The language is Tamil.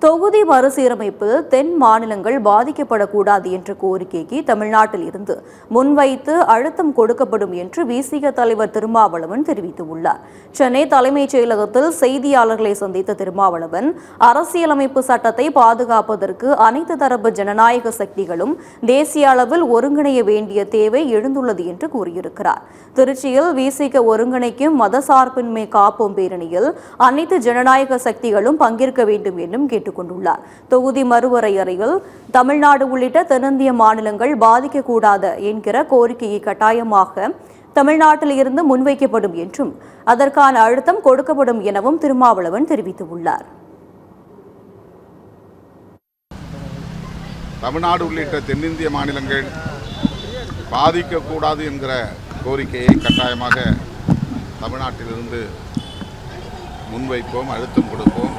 தொகுதி மறுசீரமைப்பில் தென் மாநிலங்கள் பாதிக்கப்படக்கூடாது என்ற கோரிக்கைக்கு தமிழ்நாட்டில் இருந்து முன்வைத்து அழுத்தம் கொடுக்கப்படும் என்று விசிக தலைவர் திருமாவளவன் தெரிவித்துள்ளார். சென்னை தலைமைச் செயலகத்தில் செய்தியாளர்களை சந்தித்த திருமாவளவன், அரசியலமைப்பு சட்டத்தை பாதுகாப்பதற்கு அனைத்து தரப்பு ஜனநாயக சக்திகளும் தேசிய அளவில் ஒருங்கிணைய வேண்டிய தேவை எழுந்துள்ளது என்று கூறியிருக்கிறார். திருச்சியில் விசிக ஒருங்கிணைக்கும் மதசார்பின்மை காப்போம் பேரணியில் அனைத்து ஜனநாயக சக்திகளும் பங்கேற்க வேண்டும் என்றும் கொண்டுள்ளார். தொகுதி மறுவரையறையில் தமிழ்நாடு உள்ளிட்ட தென்னிந்திய மாநிலங்கள் பாதிக்கக்கூடாது என்கிற கோரிக்கையை கட்டாயமாக தமிழ்நாட்டில் இருந்து முன்வைக்கப்படும் என்றும் அதற்கான அழுத்தம் கொடுக்கப்படும் எனவும் திருமாவளவன் தெரிவித்துள்ளார். தமிழ்நாடு உள்ளிட்ட தென்னிந்திய மாநிலங்கள் பாதிக்கக்கூடாது என்கிற கோரிக்கையை கட்டாயமாக தமிழ்நாட்டிலிருந்து முன்வைப்போம், அழுத்தம் கொடுப்போம்.